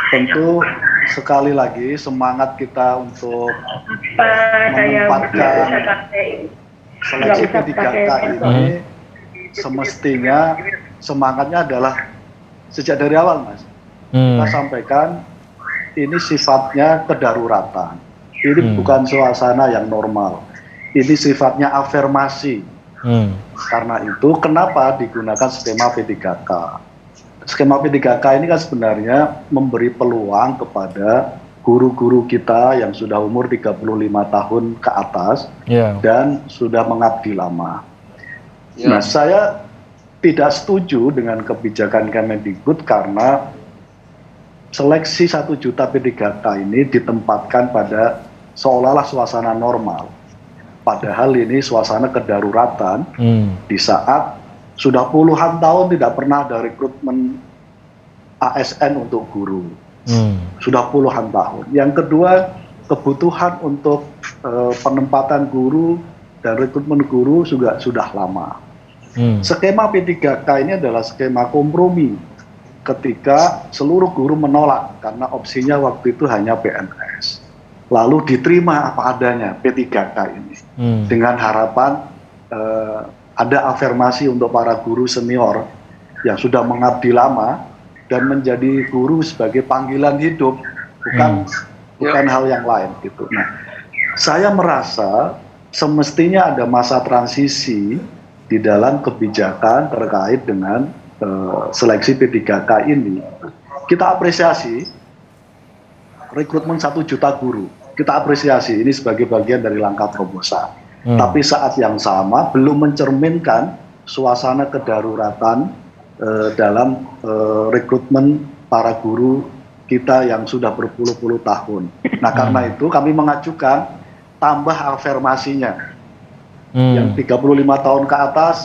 Tentu sekali lagi semangat kita untuk Saya nggak menempatkan usah pakai seleksi P3K ini semestinya semangatnya adalah sejak dari awal, Mas. Kita sampaikan ini sifatnya kedaruratan. Ini bukan suasana yang normal. Ini sifatnya afirmasi. Karena itu kenapa digunakan skema P3K? Skema P3K ini kan sebenarnya memberi peluang kepada guru-guru kita yang sudah umur 35 tahun ke atas dan sudah mengabdi lama. Nah, saya tidak setuju dengan kebijakan Kemendikbud karena seleksi 1 juta P3K ini ditempatkan pada seolah-olah suasana normal. Padahal ini suasana kedaruratan di saat sudah puluhan tahun tidak pernah ada rekrutmen ASN untuk guru. Sudah puluhan tahun. Yang kedua, kebutuhan untuk penempatan guru dan rekrutmen guru juga sudah lama. Skema P3K ini adalah skema kompromi ketika seluruh guru menolak karena opsinya waktu itu hanya PNS. Lalu diterima apa adanya P3K ini dengan harapan ada afirmasi untuk para guru senior yang sudah mengabdi lama dan menjadi guru sebagai panggilan hidup, bukan hal yang lain gitu. Nah, saya merasa semestinya ada masa transisi di dalam kebijakan terkait dengan seleksi P3K ini. Kita apresiasi rekrutmen 1 juta guru. Kita apresiasi ini sebagai bagian dari langkah terobosan. Tapi saat yang sama belum mencerminkan suasana kedaruratan dalam rekrutmen para guru kita yang sudah berpuluh-puluh tahun. Nah, karena itu kami mengajukan tambah afirmasinya. Yang 35 tahun ke atas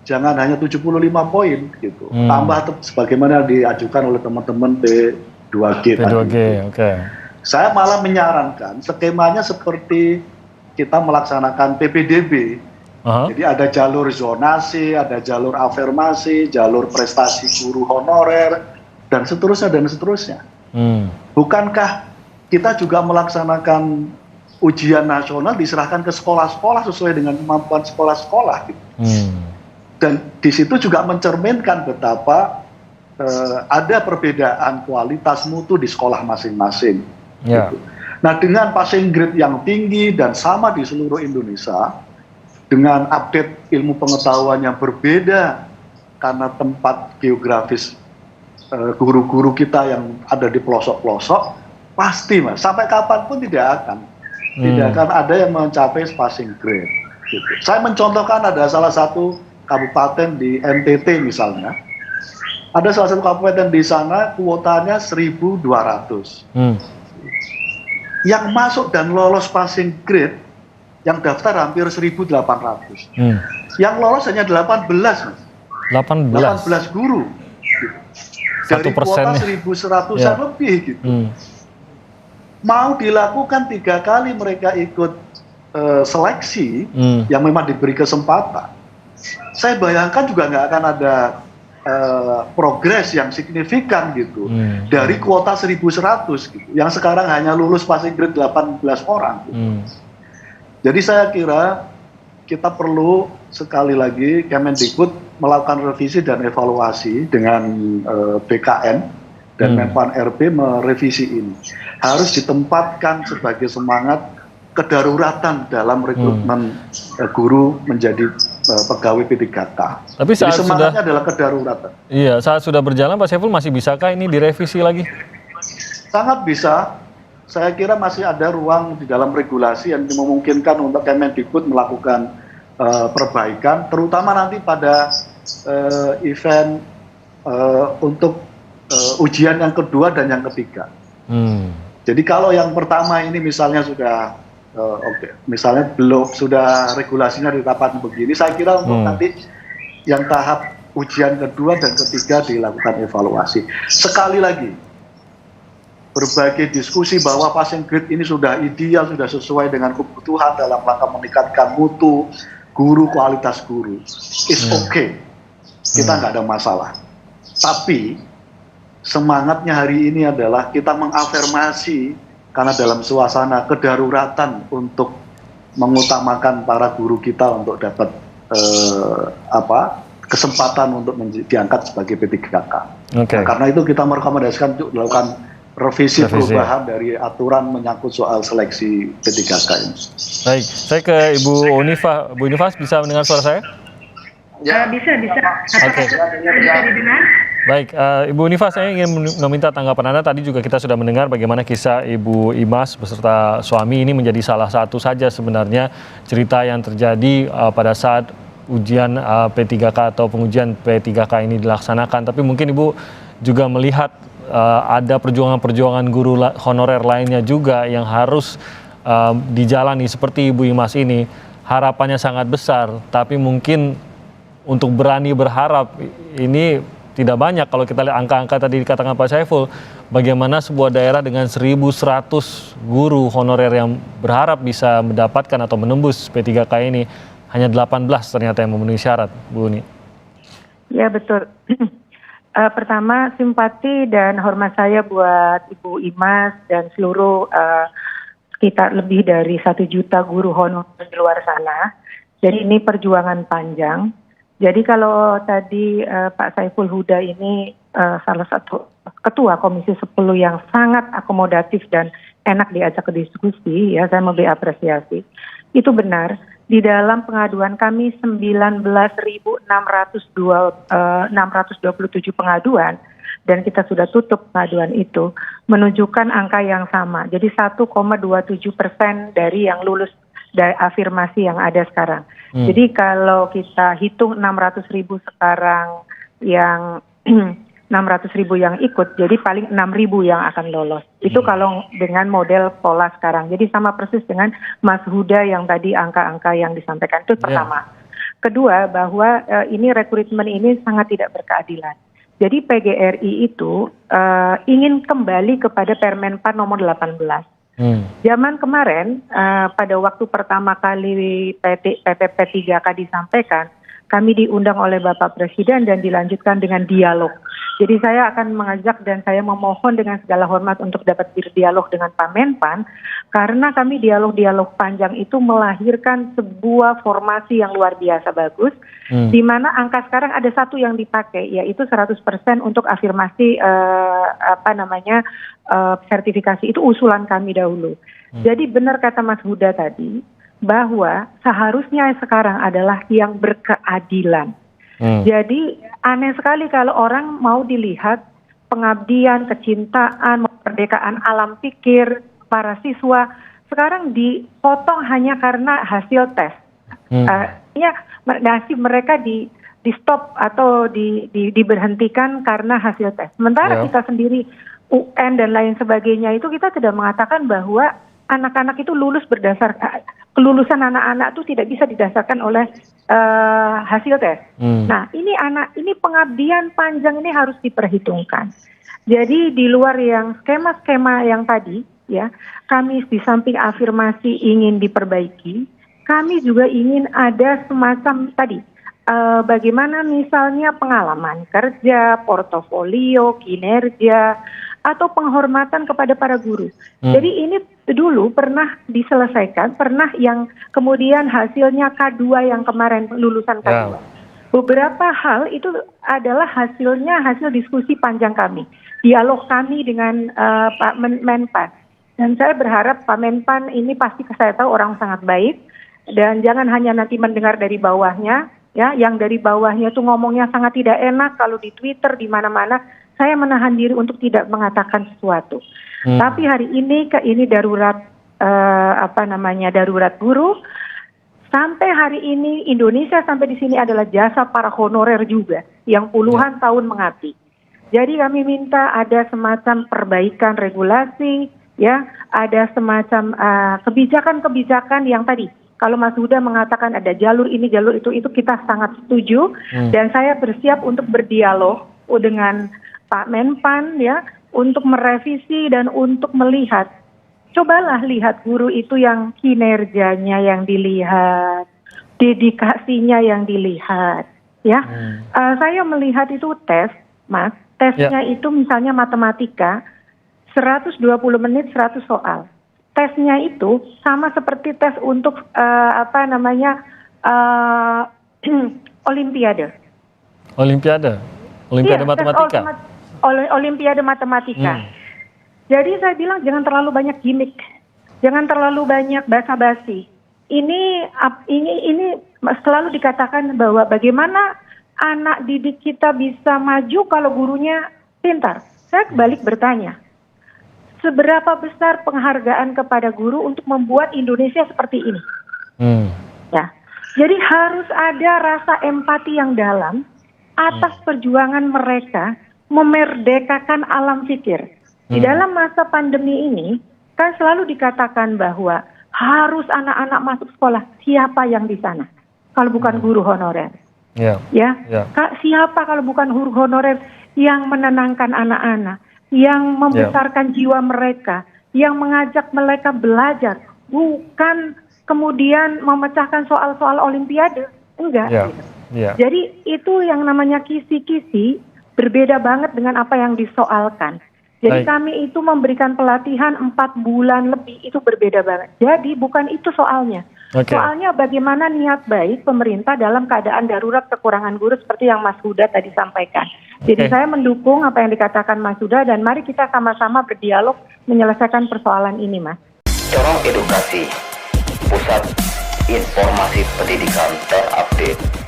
jangan hanya 75 poin gitu. Tambah sebagaimana diajukan oleh teman-teman P2G P2G, oke. Saya malah menyarankan skemanya seperti kita melaksanakan PPDB. Jadi ada jalur zonasi, ada jalur afirmasi, jalur prestasi guru honorer, dan seterusnya dan seterusnya. Bukankah kita juga melaksanakan ujian nasional diserahkan ke sekolah-sekolah sesuai dengan kemampuan sekolah-sekolah? Gitu. Dan di situ juga mencerminkan betapa ada perbedaan kualitas mutu di sekolah masing-masing. Gitu. Nah, dengan passing grade yang tinggi dan sama di seluruh Indonesia, dengan update ilmu pengetahuan yang berbeda karena tempat geografis guru-guru kita yang ada di pelosok-pelosok, pasti Mas, sampai kapanpun tidak akan ada yang mencapai passing grade. Gitu. Saya mencontohkan ada salah satu kabupaten di NTT misalnya, ada salah satu kabupaten di sana kuotanya 1.200. Yang masuk dan lolos passing grade, yang daftar hampir 1.800. Yang lolos hanya 18, Mas. 18 guru. Dari kuota 1.100-an lebih gitu. Mau dilakukan 3 kali mereka ikut seleksi yang memang diberi kesempatan. Saya bayangkan juga nggak akan ada progres yang signifikan gitu dari kuota 1.100 gitu, yang sekarang hanya lulus passing grade 18 orang gitu. Jadi saya kira kita perlu sekali lagi Kemendikbud melakukan revisi dan evaluasi dengan BKN dan Menpan RB merevisi ini. Harus ditempatkan sebagai semangat kedaruratan dalam rekrutmen guru menjadi pegawai P3K. Tapi saat jadi semangatnya adalah kedaruratan. Iya, saat sudah berjalan Pak Saiful masih bisakah ini direvisi lagi? Sangat bisa. Saya kira masih ada ruang di dalam regulasi yang memungkinkan untuk Kemendikbud melakukan perbaikan, terutama nanti pada event untuk ujian yang kedua dan yang ketiga. Jadi kalau yang pertama ini misalnya sudah misalnya belum sudah regulasinya ditetapkan begini, saya kira untuk nanti yang tahap ujian kedua dan ketiga dilakukan evaluasi. Sekali lagi, berbagai diskusi bahwa passing grade ini sudah ideal, sudah sesuai dengan kebutuhan dalam rangka meningkatkan mutu guru, kualitas guru. It's okay, kita nggak ada masalah. Tapi semangatnya hari ini adalah kita mengafirmasi karena dalam suasana kedaruratan untuk mengutamakan para guru kita untuk dapat kesempatan untuk diangkat sebagai P3K. Nah, karena itu kita merekomendasikan untuk melakukan revisi perubahan dari aturan menyangkut soal seleksi P3K ini. Baik, saya ke Ibu Unifah. Bu Unifah bisa mendengar suara saya? Bisa. Oke. Bisa didengar? Baik, Ibu Unifah, saya ingin meminta tanggapan Anda. Tadi juga kita sudah mendengar bagaimana kisah Ibu Imas beserta suami ini menjadi salah satu saja sebenarnya cerita yang terjadi pada saat ujian P3K atau pengujian P3K ini dilaksanakan. Tapi mungkin Ibu juga melihat ada perjuangan-perjuangan guru honorer lainnya juga yang harus dijalani seperti Ibu Imas ini. Harapannya sangat besar, tapi mungkin untuk berani berharap ini tidak banyak. Kalau kita lihat angka-angka tadi dikatakan Pak Saiful, bagaimana sebuah daerah dengan 1.100 guru honorer yang berharap bisa mendapatkan atau menembus P3K ini, hanya 18 ternyata yang memenuhi syarat, Bu Uni. Ya, betul. Pertama, simpati dan hormat saya buat Ibu Imas dan seluruh sekitar lebih dari 1 juta guru honorer di luar sana. Jadi ini perjuangan panjang. Jadi kalau tadi Pak Saiful Huda ini salah satu ketua Komisi 10 yang sangat akomodatif dan enak diajak ke diskusi, ya saya mau apresiasi. Itu benar. Di dalam pengaduan kami 19.627 pengaduan dan kita sudah tutup pengaduan itu menunjukkan angka yang sama. Jadi 1,27% dari yang lulus dari afirmasi yang ada sekarang. Jadi kalau kita hitung 600.000 sekarang yang 600.000 yang ikut, jadi paling 6.000 yang akan lolos. Itu kalau dengan model pola sekarang. Jadi sama persis dengan Mas Huda yang tadi angka-angka yang disampaikan. Itu pertama. Kedua, bahwa ini rekrutmen ini sangat tidak berkeadilan. Jadi PGRI itu ingin kembali kepada Permenpan nomor 18. Zaman kemarin, pada waktu pertama kali PPP 3K disampaikan, kami diundang oleh Bapak Presiden dan dilanjutkan dengan dialog. Jadi saya akan mengajak dan saya memohon dengan segala hormat untuk dapat berdialog dengan Pak Menpan, karena kami dialog-dialog panjang itu melahirkan sebuah formasi yang luar biasa bagus, di mana angka sekarang ada satu yang dipakai, yaitu 100% untuk afirmasi sertifikasi. Itu usulan kami dahulu. Jadi benar kata Mas Huda tadi, bahwa seharusnya sekarang adalah yang berkeadilan. Jadi aneh sekali kalau orang mau dilihat pengabdian, kecintaan, kemerdekaan alam pikir para siswa sekarang dipotong hanya karena hasil tes. Nasib mereka di stop atau diberhentikan karena hasil tes. Sementara kita sendiri UN dan lain sebagainya itu kita tidak mengatakan bahwa anak-anak itu lulus kelulusan anak-anak itu tidak bisa didasarkan oleh hasil tes. Nah, ini pengabdian panjang ini harus diperhitungkan. Jadi di luar yang skema-skema yang tadi, ya, kami di samping afirmasi ingin diperbaiki, kami juga ingin ada semacam tadi, bagaimana misalnya pengalaman kerja, portofolio, kinerja, atau penghormatan kepada para guru. Jadi ini dulu pernah diselesaikan, pernah yang kemudian hasilnya K2 yang kemarin lulusan K2. Beberapa hal itu adalah hasil diskusi panjang kami, dialog kami dengan Pak Menpan. Dan saya berharap Pak Menpan ini pasti saya tahu orang sangat baik, dan jangan hanya nanti mendengar dari bawahnya, ya, yang dari bawahnya tuh ngomongnya sangat tidak enak kalau di Twitter di mana-mana. Saya menahan diri untuk tidak mengatakan sesuatu. Tapi hari ini darurat darurat guru. Sampai hari ini Indonesia sampai di sini adalah jasa para honorer juga yang puluhan tahun mengabdi. Jadi kami minta ada semacam perbaikan regulasi, ya, ada semacam kebijakan-kebijakan yang tadi. Kalau Mas Huda mengatakan ada jalur ini, jalur itu kita sangat setuju. Dan saya bersiap untuk berdialog dengan Pak Menpan, ya, untuk merevisi dan untuk melihat. Cobalah lihat guru itu yang kinerjanya yang dilihat, dedikasinya yang dilihat, ya. Saya melihat itu tes, Mas, Tesnya itu misalnya matematika, 120 menit 100 soal. Tesnya itu sama seperti tes untuk Olimpiade. Olimpiade matematika. Olimpiade matematika. Jadi saya bilang jangan terlalu banyak gimmick, jangan terlalu banyak basa-basi. Ini selalu dikatakan bahwa bagaimana anak didik kita bisa maju kalau gurunya pintar. Saya balik bertanya, seberapa besar penghargaan kepada guru untuk membuat Indonesia seperti ini? Ya, jadi harus ada rasa empati yang dalam atas perjuangan mereka memerdekakan alam pikir. Di dalam masa pandemi ini, kan selalu dikatakan bahwa harus anak-anak masuk sekolah. Siapa yang di sana? Kalau bukan guru honorer. Siapa kalau bukan guru honorer yang menenangkan anak-anak, yang membesarkan jiwa mereka, yang mengajak mereka belajar, bukan kemudian memecahkan soal-soal Olimpiade. Enggak. Jadi itu yang namanya kisi-kisi berbeda banget dengan apa yang disoalkan. Jadi kami itu memberikan pelatihan 4 bulan lebih, itu berbeda banget. Jadi bukan itu soalnya. Soalnya bagaimana niat baik pemerintah dalam keadaan darurat kekurangan guru seperti yang Mas Huda tadi sampaikan. Jadi saya mendukung apa yang dikatakan Mas Huda dan mari kita sama-sama berdialog menyelesaikan persoalan ini, Mas. Corong Edukasi, Pusat Informasi Pendidikan terupdate.